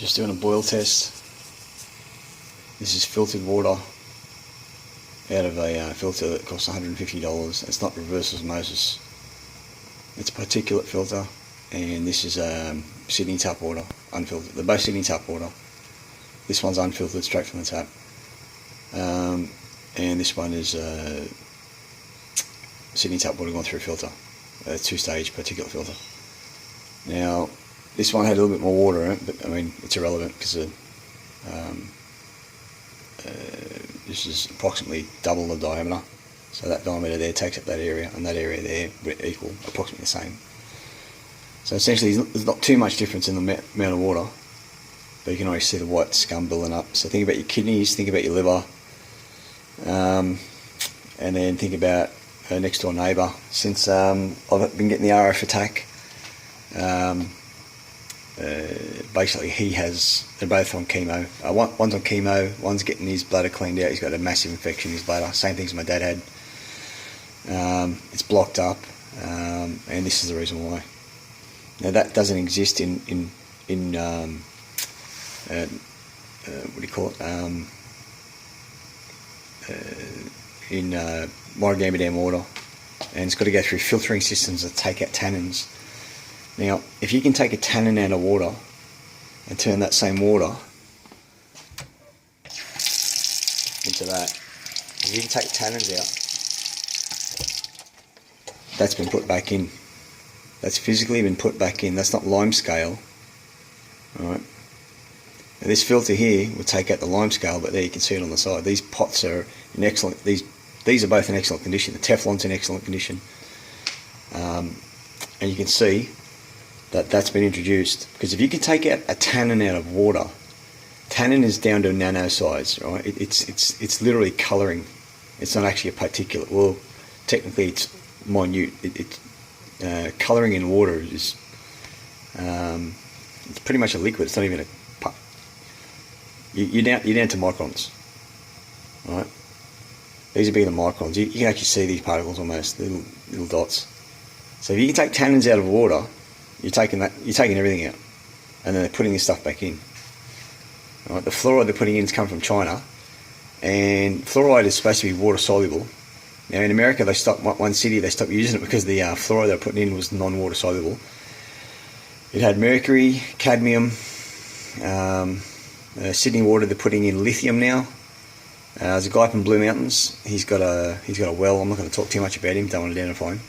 Just doing a boil test. This is filtered water out of a filter that costs $150. It's not reverse osmosis. It's a particulate filter, and this is Sydney tap water, unfiltered. They're both Sydney tap water. This one's unfiltered, straight from the tap, and this one is Sydney tap water going through a filter, a two-stage particulate filter. Now, this one had a little bit more water in it, but I mean it's irrelevant because this is approximately double the diameter. So that diameter there takes up that area, and that area there equal, approximately the same. So essentially there's not too much difference in the amount of water, but you can always see the white scum building up. So think about your kidneys, think about your liver, and then think about a next door neighbour. Since I've been getting the RF attack, basically they're both on chemo. One's on chemo, one's getting his bladder cleaned out. He's got a massive infection in his bladder, same thing as my dad had. It's blocked up, and this is the reason why. Now that doesn't exist in what do you call it, in monogamy dam water, and it's got to go through filtering systems that take out tannins. Now, if you can take a tannin out of water and turn that same water into that, if you can take tannins out, that's been put back in. That's physically been put back in. That's not lime scale. Alright. Now this filter here will take out the lime scale, but there you can see it on the side. These pots are in excellent, these are both in excellent condition. The Teflon's in excellent condition. And you can see that's been introduced, because if you can take out a tannin out of water, tannin is down to nano size, right? It's literally colouring. It's not actually a particulate. Well, technically it's minute. Colouring in water is it's pretty much a liquid. It's not even a you're down to microns, right? These are bigger than microns. You can actually see these particles almost, little dots. So if you can take tannins out of water, you're taking everything out, and then they're putting this stuff back in. Right, the fluoride they're putting in has come from China, and fluoride is supposed to be water soluble. Now in America, they stopped one city. They stopped using it because the fluoride they were putting in was non-water soluble. It had mercury, cadmium. Sydney water they're putting in lithium now. There's a guy from Blue Mountains. He's got a well. I'm not going to talk too much about him. Don't want to identify him.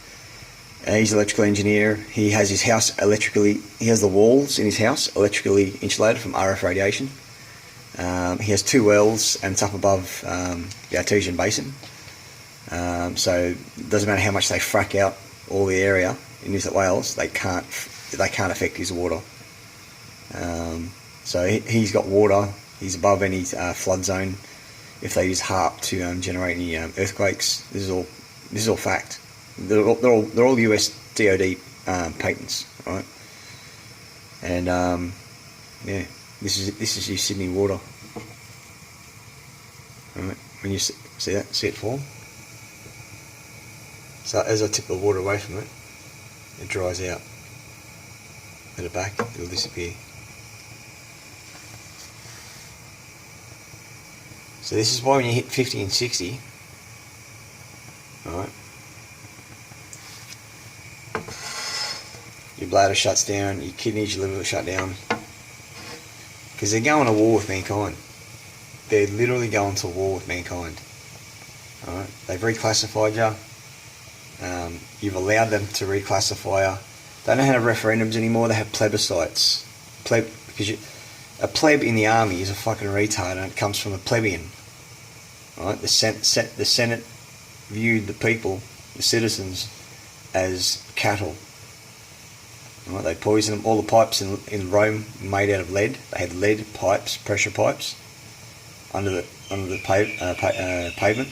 He's an electrical engineer. He has his house electrically. He has the walls in his house electrically insulated from RF radiation. He has 2 wells, and it's up above the artesian basin. So it doesn't matter how much they frack out all the area in New South Wales, they can't affect his water. So he's got water. He's above any flood zone. If they use HARP to generate any earthquakes, this is all fact. They're all US DoD patents, right? And yeah, this is your Sydney water. All right, when you see it form. So as I tip the water away from it, it dries out. At the back, it'll disappear. So this is why when you hit 50 and 60, alright, your bladder shuts down, your kidneys, your liver shut down, because they're going to war with mankind. They're literally going to war with mankind. Alright, they've reclassified you. You've allowed them to reclassify you. They don't have referendums anymore. They have plebiscites. Because a pleb in the army is a fucking retard, and it comes from a plebeian. Right? The Senate viewed the people, the citizens, as cattle. Right? They poisoned them. All the pipes in Rome made out of lead. They had lead pipes, pressure pipes, under the pavement.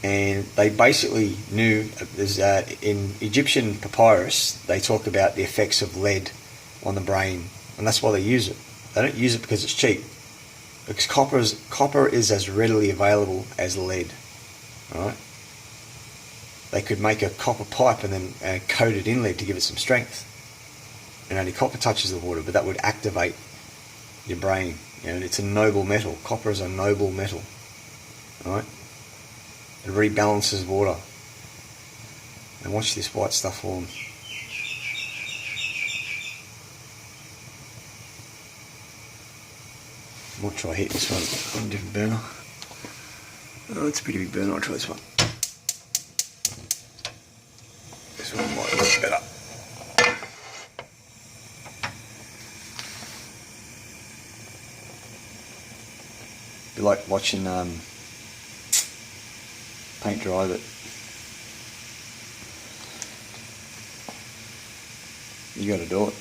And they basically knew, in Egyptian papyrus, they talk about the effects of lead on the brain, and that's why they use it. They don't use it because it's cheap, because copper is as readily available as lead. Right? They could make a copper pipe and then coat it in lead to give it some strength, and only copper touches the water, but that would activate your brain. You know, it's a noble metal. Copper is a noble metal. Right? It rebalances water. And watch this white stuff form. I might try hitting this one on a different burner. Oh, it's a pretty big burner. I'll try this one. This one might look better. Be like watching paint dry, but you got to do it.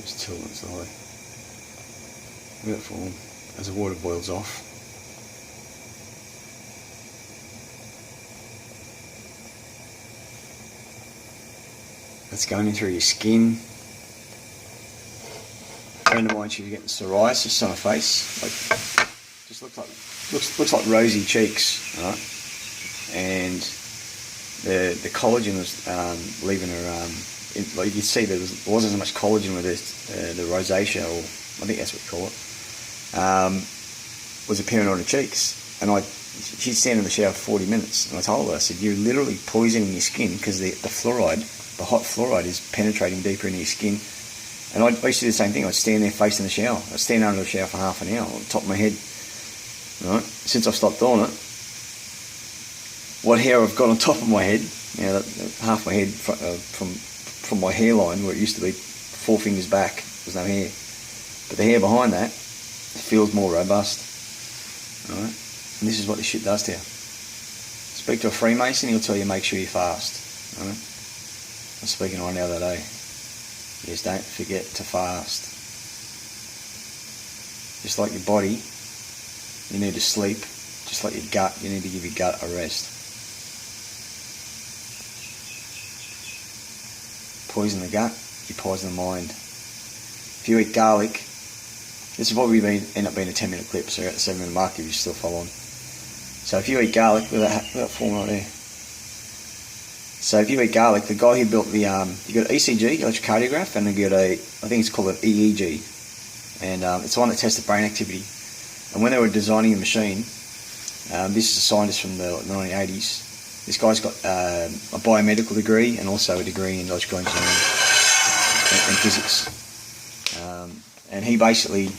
Just till it's high. Let it form as the water boils off. That's going in through your skin. A friend of mine, she was getting psoriasis on her face. Like, just looks like rosy cheeks, right? And the collagen was leaving her. Like you could see, there wasn't as much collagen with the rosacea, or I think that's what you call it, was appearing on her cheeks. And she'd stand in the shower for 40 minutes, and I told her, I said, you're literally poisoning your skin because the fluoride, the hot fluoride, is penetrating deeper into your skin. And I used to do the same thing. I'd stand there facing the shower. I'd stand under the shower for half an hour on top of my head. Right? Since I've stopped doing it, what hair I've got on top of my head, you know, half my head from my hairline, where it used to be 4 fingers back, there's no hair. But the hair behind that feels more robust. Right? And this is what this shit does to you. Speak to a Freemason, he'll tell you make sure you fast. Right? I was speaking to one the other day. Yes, don't forget to fast. Just like your body, you need to sleep. Just like your gut, you need to give your gut a rest. Poison the gut, you poison the mind. If you eat garlic, this will probably end up being a 10-minute clip, so you're at the 7-minute mark if you still follow on. So if you eat garlic, look at that form right there. So if you eat garlic, the guy who built the, you got ECG, electrocardiograph, and you got I think it's called an EEG, and it's the one that tests the brain activity. And when they were designing the machine, this is a scientist from the 1980s. This guy's got a biomedical degree and also a degree in electrical engineering and physics. And he basically,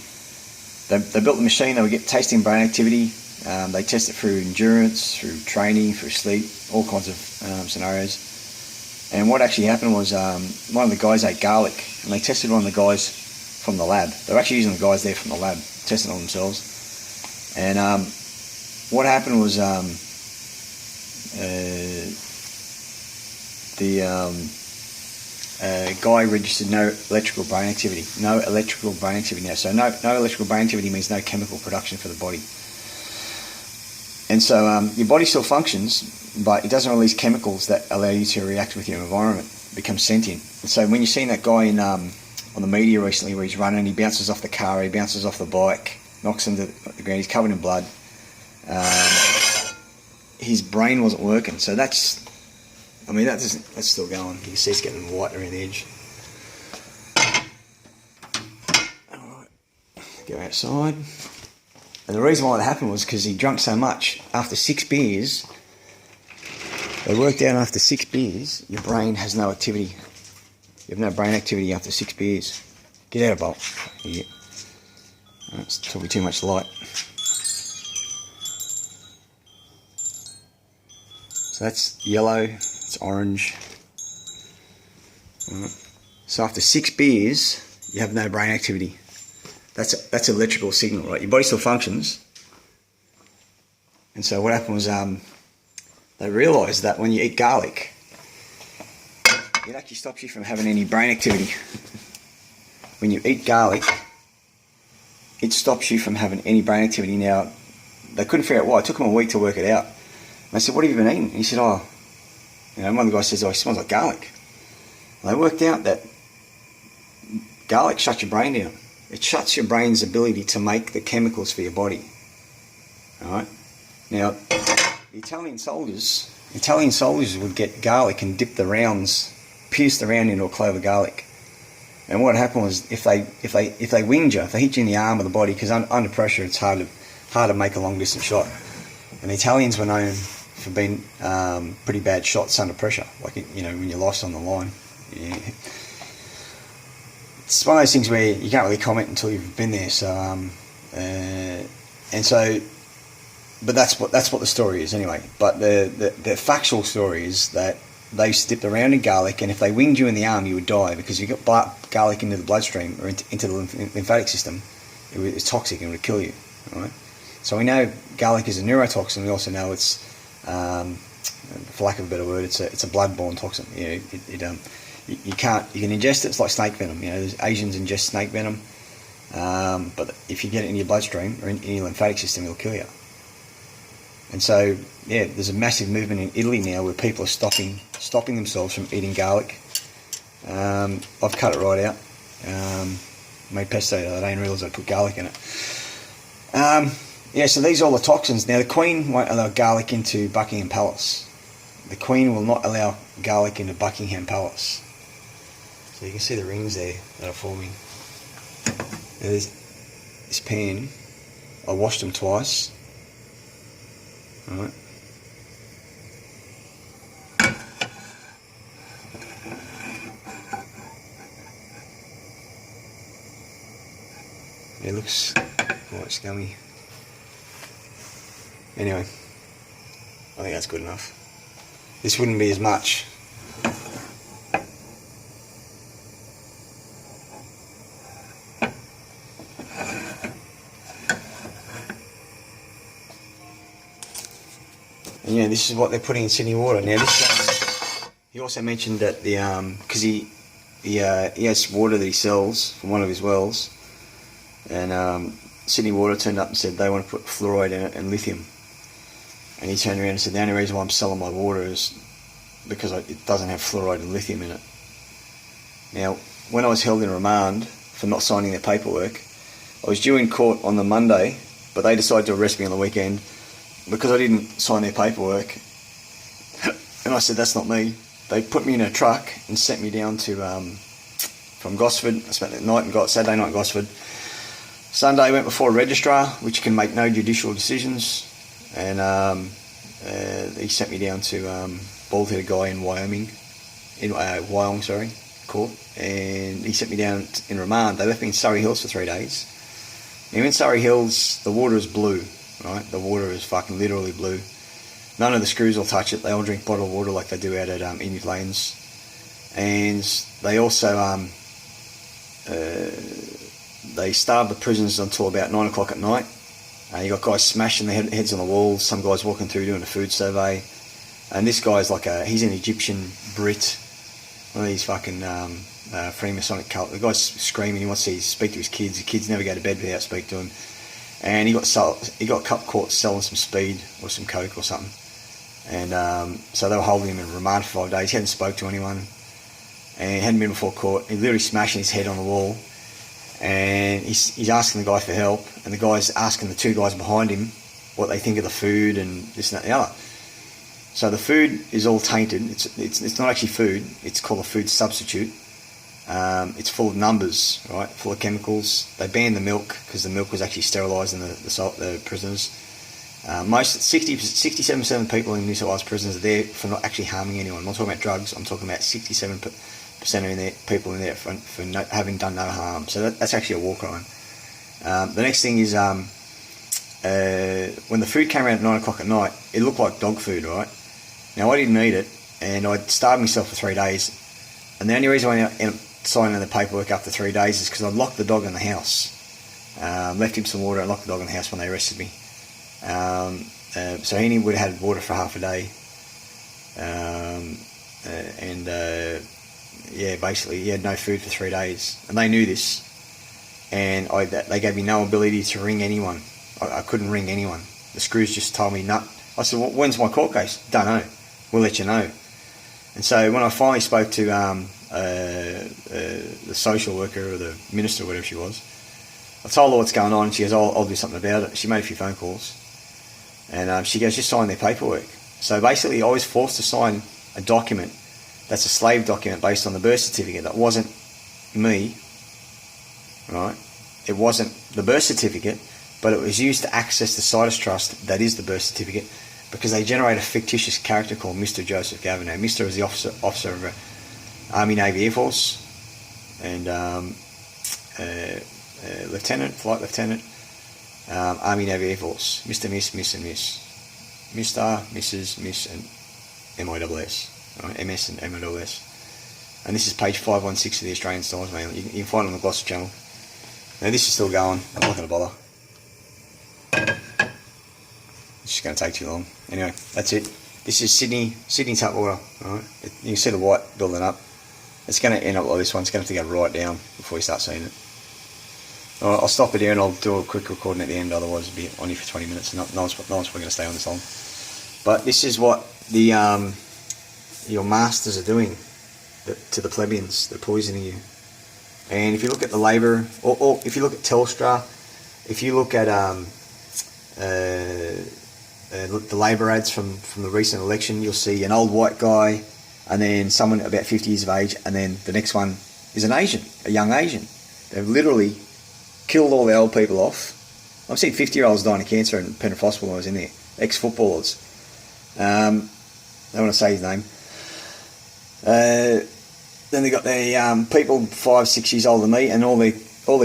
they built the machine. They were testing brain activity. They test it through endurance, through training, through sleep, all kinds of scenarios. And what actually happened was one of the guys ate garlic, and they tested one of the guys from the lab. They were actually using the guys there from the lab, testing on themselves. And what happened was the guy registered no electrical brain activity. No electrical brain activity now. So no electrical brain activity means no chemical production for the body. And so your body still functions, but it doesn't release chemicals that allow you to react with your environment. It becomes sentient. And so when you're seeing that guy on the media recently where he's running, he bounces off the car, he bounces off the bike, knocks into the ground, he's covered in blood. His brain wasn't working. So that's still going. You can see it's getting white around the edge. Alright, go outside. And the reason why that happened was because he drank so much. After 6 beers, they worked out after 6 beers, your brain has no activity. You have no brain activity after 6 beers. Get out of bolt. Yeah. That's probably too much light. So that's yellow, it's orange. So after 6 beers, you have no brain activity. That's an electrical signal, right? Your body still functions. And so what happened was they realised that when you eat garlic, it actually stops you from having any brain activity. When you eat garlic, it stops you from having any brain activity. Now, they couldn't figure out why. It took them a week to work it out. And I said, what have you been eating? And he said, You know, one of the guys says, "Oh, it smells like garlic." And they worked out that garlic shuts your brain down. It shuts your brain's ability to make the chemicals for your body. All right. Now, the Italian soldiers would get garlic and dip the rounds, pierce the round into a clove of garlic. And what happened was, if they winged you, if they hit you in the arm or the body, because under pressure it's hard to make a long distance shot. And the Italians were known for being pretty bad shots under pressure, like, you know, when your life's on the line. Yeah. It's one of those things where you can't really comment until you've been there. So, but that's what the story is anyway. But the factual story is that they used to dip around in garlic, and if they winged you in the arm, you would die, because you got garlic into the bloodstream or into the lymphatic system. It's toxic and it would kill you. All right. So we know garlic is a neurotoxin. We also know it's, for lack of a better word, it's a bloodborne toxin. You know, you can ingest it. It's like snake venom. You know, Asians ingest snake venom, but if you get it in your bloodstream or in your lymphatic system, it'll kill you. And so, yeah, there's a massive movement in Italy now where people are stopping themselves from eating garlic. I've cut it right out. Made pesto the other day and realised I put garlic in it. Yeah, so these are all the toxins. Now, the Queen won't allow garlic into Buckingham Palace. The Queen will not allow garlic into Buckingham Palace. So you can see the rings there that are forming. Now, there's this pan. I washed them twice. Alright. It looks quite scummy. Anyway, I think that's good enough. This wouldn't be as much. And yeah, this is what they're putting in Sydney Water. Now this, he also mentioned that the because he has water that he sells from one of his wells, and Sydney Water turned up and said they want to put fluoride in it and lithium. And he turned around and said, the only reason why I'm selling my water is because it doesn't have fluoride and lithium in it. Now, when I was held in remand for not signing their paperwork, I was due in court on the Monday, but they decided to arrest me on the weekend because I didn't sign their paperwork. And I said, that's not me. They put me in a truck and sent me down to, from Gosford. I spent the night in Saturday night in Gosford. Sunday went before a registrar, which can make no judicial decisions. And he sent me down to bald-headed guy in Wyoming, court, and he sent me down in remand. They left me in Surrey Hills for 3 days. Now in Surrey Hills, the water is blue, right? The water is fucking literally blue. None of the screws will touch it. They all drink bottled water like they do out at Emu Lanes. And they also they starve the prisoners until about 9 o'clock at night. You got guys smashing their heads on the walls, some guys walking through doing a food survey. And this guy's like he's an Egyptian Brit, one of these fucking Freemasonic cult. The guy's screaming, he wants to speak to his kids. The kids never go to bed without speaking to him. And he got caught selling some speed or some coke or something. And so they were holding him in remand for 5 days. He hadn't spoke to anyone, and he hadn't been before court. He literally smashing his head on the wall. And he's asking the guy for help, and the guy's asking the two guys behind him what they think of the food and this and that and the other. So the food is all tainted. It's not actually food. It's called a food substitute. It's full of numbers, right? Full of chemicals. They banned the milk because the milk was actually sterilising the prisoners. 67% of the people in New South Wales prisons are there for not actually harming anyone. I'm not talking about drugs. I'm talking about 67% of people in there for having done no harm. So that's actually a war crime. The next thing is when the food came around at 9 o'clock at night, it looked like dog food, right? Now I didn't eat it, and I'd starved myself for 3 days. And the only reason I ended up signing the paperwork after 3 days is because I locked the dog in the house. Left him some water and locked the dog in the house when they arrested me. So he would have had water for half a day. Yeah, basically he had no food for 3 days. And they knew this. And they gave me no ability to ring anyone. I couldn't ring anyone. The screws just told me, no. I said, well, when's my court case? Don't know. We'll let you know. And so when I finally spoke to the social worker or the minister or whatever she was, I told her what's going on, and she goes, I'll do something about it. She made a few phone calls, and she goes, just sign their paperwork. So basically I was forced to sign a document that's a slave document based on the birth certificate. That wasn't me, right? It wasn't the birth certificate, but it was used to access the Citus Trust that is the birth certificate, because they generate a fictitious character called Mr. Joseph Gavin. Now, Mr. is the officer of Army, Navy, Air Force, and lieutenant, flight lieutenant, Army, Navy, Air Force. Mr, Miss, Miss and Miss. Mr, Mrs, Miss and MISS. Right? MS and MISS. And this is page 516 of the Australian Styles Manual. You can find it on the Glossary channel. Now this is still going. I'm not going to bother. It's just going to take too long. Anyway, that's it. This is Sydney tap water. Right? You can see the white building up. It's going to end up like this one. It's going to have to go right down before you start seeing it. Alright, I'll stop it here and I'll do a quick recording at the end, otherwise it'll be on here for 20 minutes and no one's probably going to stay on this long. But this is what the your masters are doing to the plebeians. They're poisoning you. And if you look at the Labor, or if you look at Telstra, if you look at the Labor ads from the recent election, you'll see an old white guy and then someone about 50 years of age, and then the next one is an Asian, a young Asian. They've literally killed all the old people off. I've seen 50-year-olds dying of cancer in Penrith Hospital when I was in there. Ex-footballers. I don't want to say his name. Then they got their people 5, 6 years older than me, and all their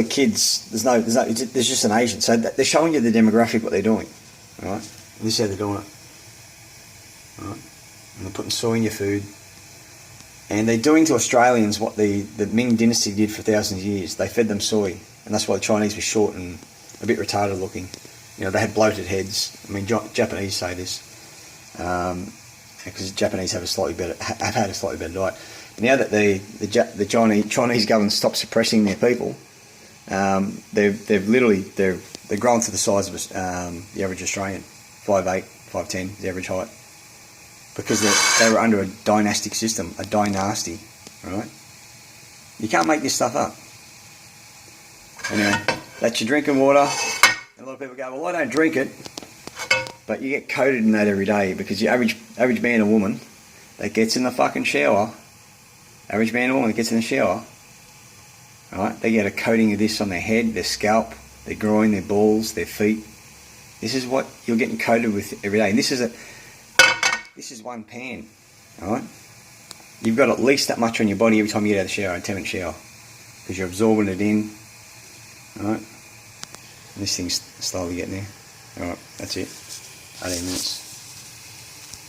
kids. There's just an Asian. So they're showing you the demographic what they're doing. All right. And this is how they're doing it. All right. And they're putting soy in your food. And they're doing to Australians what the Ming dynasty did for thousands of years. They fed them soy. And that's why the Chinese were short and a bit retarded looking. You know, they had bloated heads. I mean, Japanese say this, because Japanese have had a slightly better diet. Now that the Chinese government stopped suppressing their people, they're growing to the size of the average Australian, 5'8", 5'10", the average height, because they were under a dynastic system, a dynasty, right? You can't make this stuff up. Anyway, that's your drinking water. And a lot of people go, well, I don't drink it. But you get coated in that every day, because your average man or woman that gets in the fucking shower, average man or woman that gets in the shower, right, they get a coating of this on their head, their scalp, their groin, their balls, their feet. This is what you're getting coated with every day. And this is one pan, alright? You've got at least that much on your body every time you get out of the shower, a 10-minute shower, because you're absorbing it in. Alright, this thing's slowly getting there. Alright, that's it. 18 minutes.